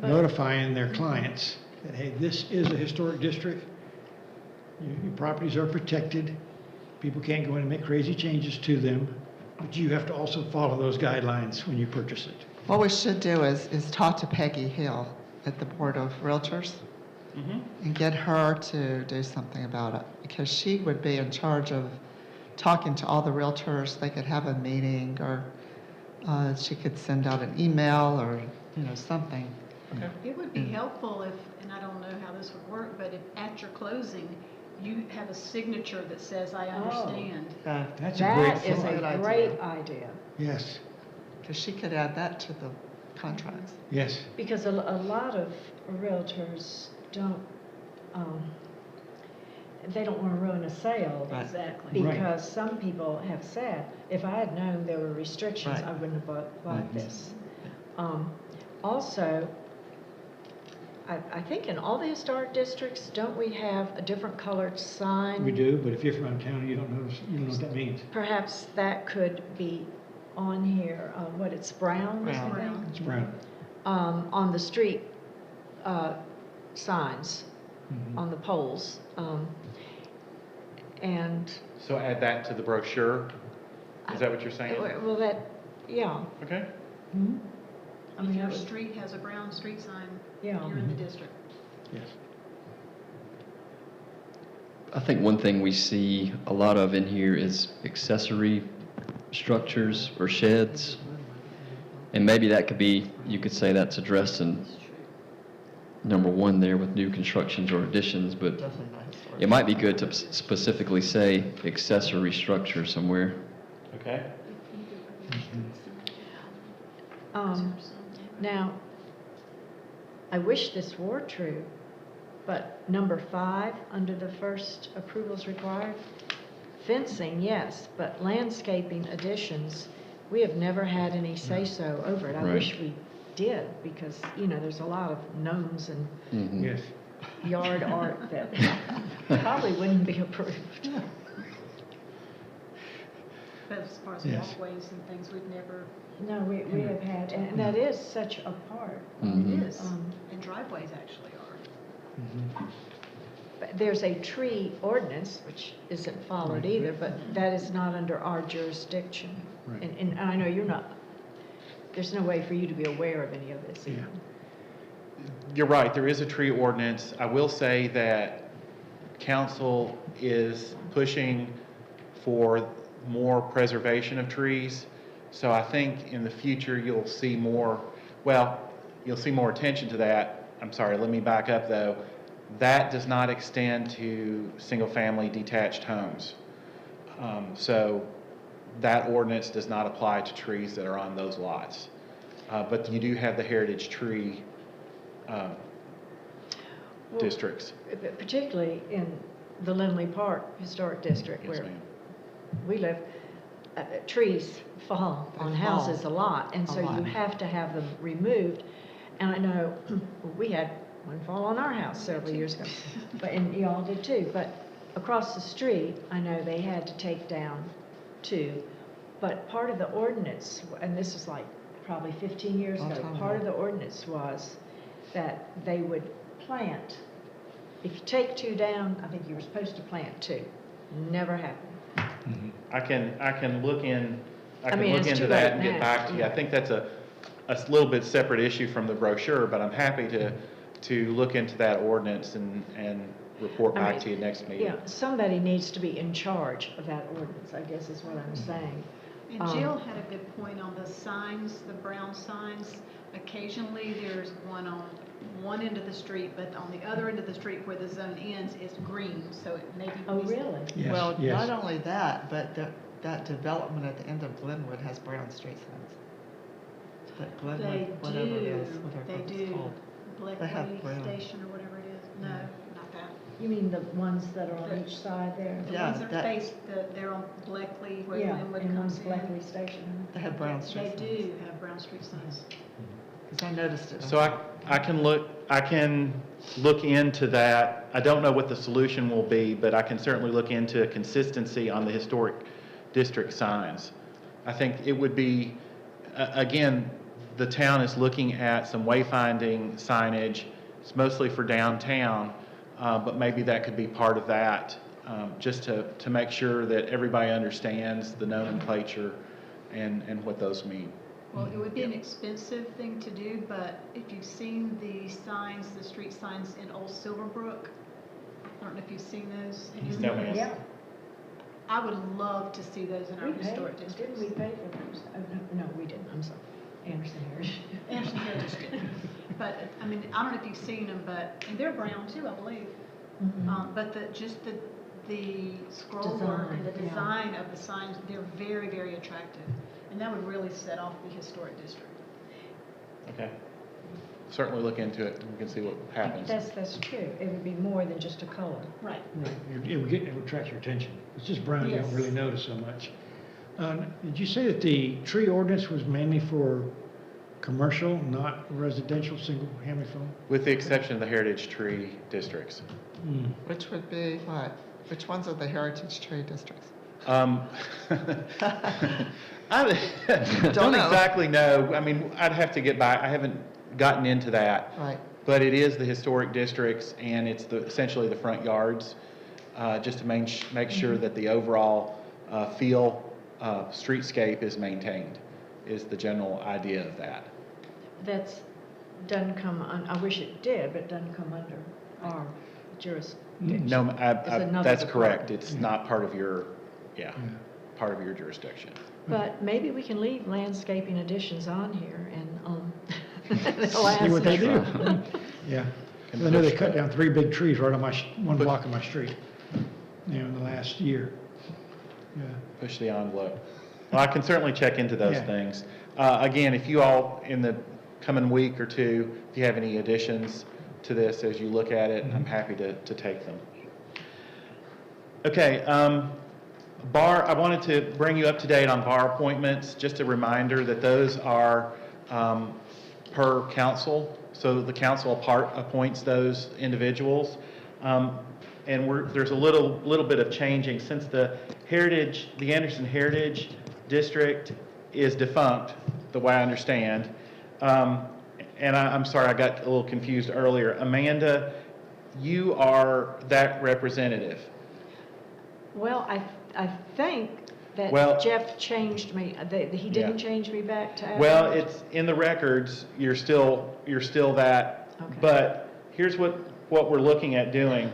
notifying their clients that, hey, this is a historic district. Your properties are protected. People can't go in and make crazy changes to them. But you have to also follow those guidelines when you purchase it. What we should do is talk to Peggy Hill at the Board of Realtors and get her to do something about it, because she would be in charge of talking to all the realtors. They could have a meeting, or she could send out an email, or, you know, something. It would be helpful if, and I don't know how this would work, but if at your closing, you have a signature that says, I understand. That's a great That is thought. a great idea, Yes, Because she could add that to the contracts. yes. because a lot of realtors don't, they don't want to ruin a sale. Right. Exactly. Right. Because some people have said, if I had known there were restrictions, Right. I wouldn't have bought Right. this. Also, I think in all the historic districts, don't we have a different colored sign? We do, but if you're from out of town, you don't know what that means. Perhaps that could be on here, it's brown, Brown. Brown. It's brown. on the street signs, Mhm. on the poles. And, So add that to the brochure? Is that what you're saying? well, that, yeah. Okay. I If mean, your that would- street has a brown street sign, Yeah. you're in the district. Yes. I think one thing we see a lot of in here is accessory structures or sheds. And maybe that could be, you could say that's addressed in number one there with new constructions or additions, but Definitely not historic. it might be good to specifically say accessory structure somewhere. Okay. Now, I wish this were true, but number 5, under the first approvals required, fencing, yes, but landscaping additions, we have never had any say-so over it. I Right. wish we did, because, you know, there's a lot of gnomes and Mhm. Yes. yard art that probably wouldn't be approved. But as far as Yes. walkways and things, we've never, No, we have had, and that is such a part. Mhm. it is, Um, and driveways actually are. Mhm. But there's a tree ordinance, which isn't followed Right. either, but that is not under our jurisdiction. Right. And I know you're not, there's no way for you to be aware of any of this Yeah. either. You're right, there is a tree ordinance. I will say that council is pushing for more preservation of trees. So I think in the future, you'll see more attention to that. I'm sorry, let me back up though. That does not extend to single-family detached homes. So that ordinance does not apply to trees that are on those lots. But you do have the heritage tree Well, districts. Particularly in the Lindley Park Historic District Yes, where ma'am. we live, trees fall on They houses a fall lot, and a so you lot. have to have them removed. And I know we had one fall on our house several years ago, and y'all did too. But across the street, I know they had to take down two. But part of the ordinance, and this is like probably 15 years Long ago, time part of ago. the ordinance was that they would plant. If you take two down, I think you were supposed to plant two. Never happened. I can look in, I I can mean, look it's into too that late and get now, back to you. I yeah. think that's a little bit separate issue from the brochure, but I'm happy to look into that ordinance and report I back mean, to you next meeting. Yeah, somebody needs to be in charge of that ordinance, I guess is what Mm-hmm. I'm saying. And Jill had a good point on the signs, the brown signs. Occasionally, there's one on one end of the street, but on the other end of the street where the zone ends is green, so it maybe. Oh, really? Yes, Well, yes. not only that, but that development at the end of Glenwood has brown street signs. That They Glenwood, whatever it is, do, whatever they it's do. called. They have Blakely brown. Station or whatever it is. No, not that. You mean the ones that are on each side there? The Yeah, ones that that- face, they're on Blakely, where Yeah, Glenwood and comes one's in. Blackley Station. They have brown They street signs. do have brown street signs. Because I noticed it. So I can look into that. I don't know what the solution will be, but I can certainly look into consistency on the historic district signs. I think it would be, again, the town is looking at some wayfinding signage. It's mostly for downtown, but maybe that could be part of that, just to make sure that everybody understands the nomenclature and what those mean. Well, it would be an expensive thing to do, but if you've seen the signs, the street signs in Old Silverbrook, I don't know if you've seen those. Have you seen No, ma'am. those? Yeah. I would love to see those in our We paid, historic didn't districts. we pay for those? Oh, no, we didn't, I'm sorry. Anderson Heritage. Anderson Heritage did. But, I mean, I don't know if you've seen them, but, and they're brown too, I believe. Mhm. But just the scroll work and the Design, yeah. design of the signs, they're very, very attractive. And that would really set off the historic district. Okay. Certainly look into it and we can see what happens. That's true. It would be more than just a color. Right. Right, it would attract your attention. It's just brown, you don't Yes. really notice so much. Did you say that the tree ordinance was mainly for commercial, not residential, single-family home? With the exception of the heritage tree districts. Hmm. Which would be what? Which ones are the heritage tree districts? I don't Don't know. exactly know. I mean, I'd have to get back. I haven't gotten into that. Right. But it is the historic districts, and it's essentially the front yards, just to make sure that the overall streetscape is maintained, is the general idea of that. That's, doesn't come, I wish it did, but it doesn't come under our jurisdiction. No, It's another that's correct. department. It's not part of your, Yeah. part of your jurisdiction. But maybe we can leave landscaping additions on here and, they'll See ask what they us. do. Yeah. I know they cut down 3 big trees right on one block of my street, in the last year. Yeah. Push the envelope. Well, I can certainly check into those Yeah. things. Again, if you all, in the coming week or two, if you have any additions to this as you look at it, I'm happy to take them. Okay, I wanted to bring you up to date on bar appointments. Just a reminder that those are per council, so the council appoints those individuals. And there's a little bit of changing since the Anderson Heritage District is defunct, the way I understand. And I'm sorry, I got a little confused earlier. Amanda, you are that representative. Well, I think that Well- Jeff changed me, that he didn't Yeah. change me back to. Well, it's in the records, you're still that. Okay. But here's what we're looking at doing.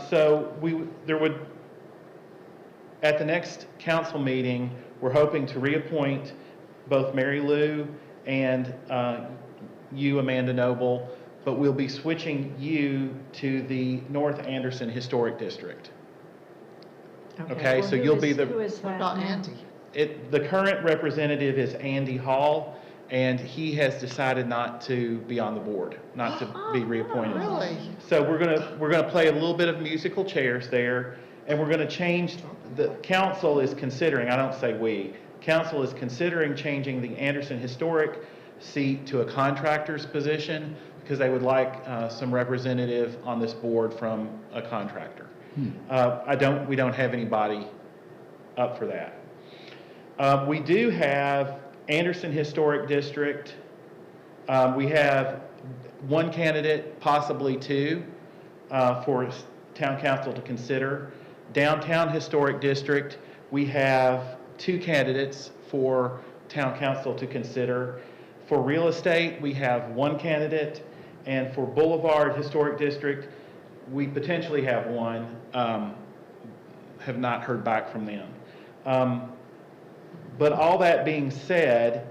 So at the next council meeting, we're hoping to reappoint both Mary Lou and you, Amanda Noble, but we'll be switching you to the North Anderson Historic District. Okay, Well, so who you'll is- be the- Who is What that about now? Andy? The current representative is Andy Hall, and he has decided not to be on the board, not to be reappointed. Really? So we're gonna play a little bit of musical chairs there, and we're gonna change, the council is considering, I don't say we, council is considering changing the Anderson Historic seat to a contractor's position, because they would like some representative on this board from a contractor. We don't have anybody up for that. We do have Anderson Historic District. We have one candidate, possibly two, for town council to consider. Downtown Historic District, we have two candidates for town council to consider. For real estate, we have one candidate, and for Boulevard Historic District, we potentially have one, have not heard back from them. But all that being said,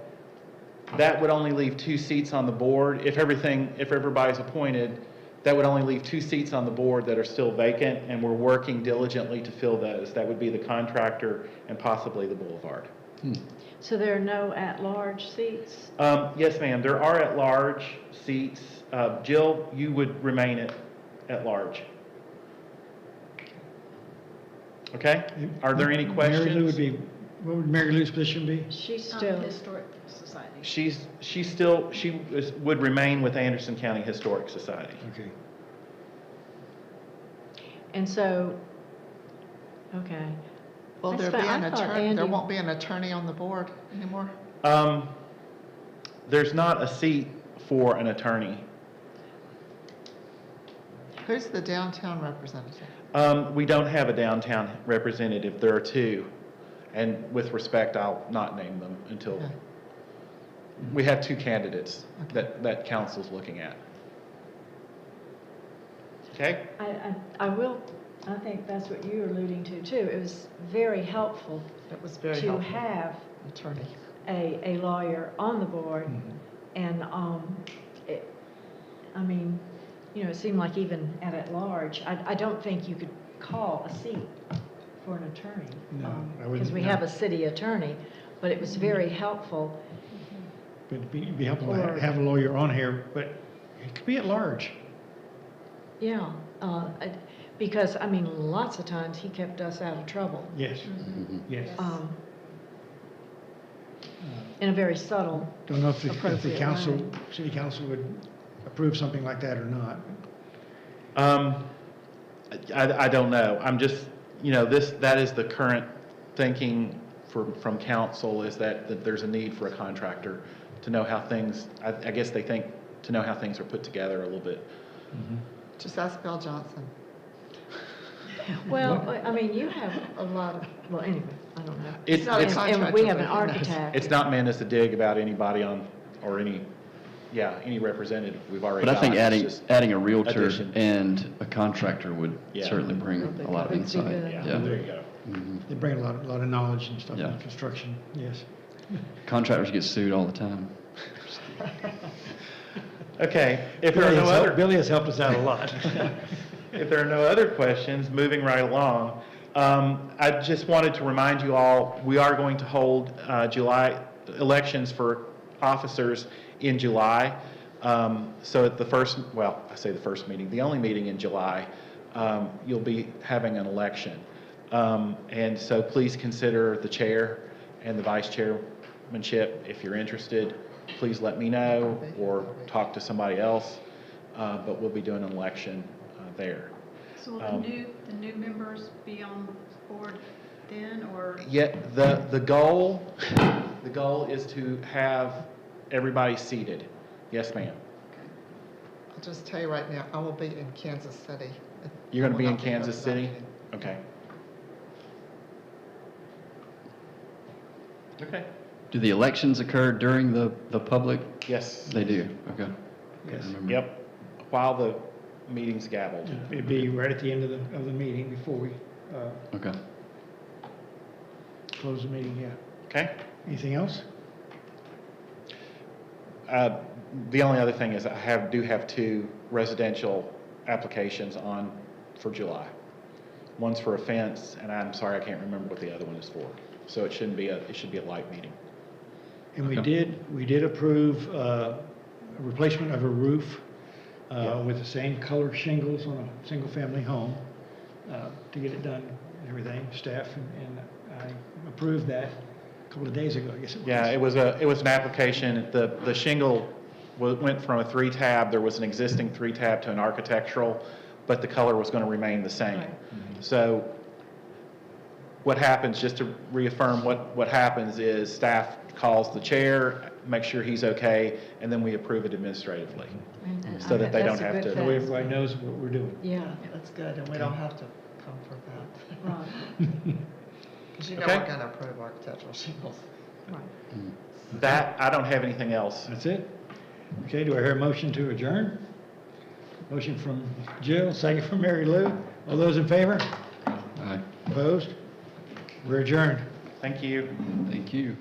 that would only leave 2 seats on the board. If everybody's appointed, that would only leave 2 seats on the board that are still vacant, and we're working diligently to fill those. That would be the contractor and possibly the Boulevard. So there are no at-large seats? Yes, ma'am, there are at-large seats. Jill, you would remain at large. Okay? Are there any questions? Mary Lou would be, what would Mary Lou's position be? She's On still, the Historic Society. She would remain with Anderson County Historic Society. Okay. and so, okay. Will I there be spent- I an thought attorney, there Andy- won't be an attorney on the board anymore? There's not a seat for an attorney. Who's the downtown representative? We don't have a downtown representative. There are 2. And with respect, I'll not name them until, Okay. we have 2 candidates Okay. that council's looking at. Okay? I think that's what you're alluding to too. It was very helpful It was very to helpful. have Attorney. a lawyer on the board. And, I mean, it seemed like even at large, I don't think you could call a seat for an attorney. No, I wouldn't, Because we no. have a city attorney, but it was very helpful. But it'd be helpful to Or- have a lawyer on here, but it could be at large. Yeah, because, I mean, lots of times he kept us out of trouble. Yes, yes. In a very subtle, Don't know if the appropriate council, way. city council would approve something like that or not. I don't know. I'm just, that is the current thinking from council, is that there's a need for a contractor to know how things, I guess they think, to know how things are put together a little bit. Just ask Bill Johnson. well, I mean, you have a lot of, well, anyway, I don't know. It's not a And contractor, we have an but he knows. architect. It's not meant as a dig about anybody or any representative we've already But I think got. It's adding just a realtor addition. and a contractor would Yeah. certainly bring a lot of Would be insight. good. Yeah, there you go. They bring a lot of knowledge and stuff Yeah. in construction, yes. Contractors get sued all the time. Okay, if there are no other, Billy has helped us out a lot. if there are no other questions, moving right along, I just wanted to remind you all, we are going to hold July elections for officers in July. So at the first, I say the first meeting, the only meeting in July, you'll be having an election. And so please consider the chair and the vice chairmanship. If you're interested, please let me know or talk to somebody else. But we'll be doing an election there. So will the new members be on board then, or? Yet the goal is to have everybody seated. Yes, ma'am. I'll just tell you right now, I will be in Kansas City. You're going to be I in will not here Kansas for that City? meeting. Okay. Okay. Do the elections occur during the public? Yes. They do, okay. Yes. Remember. Yep. While the meeting's gavelled. It'd be right at the end of the meeting before we Okay. close the meeting, yeah. Okay? Anything else? The only other thing is I do have 2 residential applications on for July. One's for a fence, and I'm sorry, I can't remember what the other one is for. So it shouldn't be it should be a light meeting. And Okay. we did approve a replacement of a roof Yeah. with the same color shingles on a single-family home to get it done and everything, staff, and I approved that a couple of days ago, I guess it was. Yeah, it was an application, the shingle went from a 3-tab, there was an existing 3-tab to an architectural, but the color was going to remain the same. Right. So what happens, just to reaffirm, what happens is staff calls the chair, make sure he's okay, and then we approve it administratively. And So that they that's don't a have good to- That way thing. everybody knows what we're doing. Yeah, That's good, and we don't have to come for that. right, Because you know Okay. we're going to approve architectural shingles. right. That, I don't have anything else. That's it? Okay, do I hear a motion to adjourn? Motion from Jill, second from Mary Lou. All those in favor? Aye. Opposed? We're adjourned. Thank you. Thank you.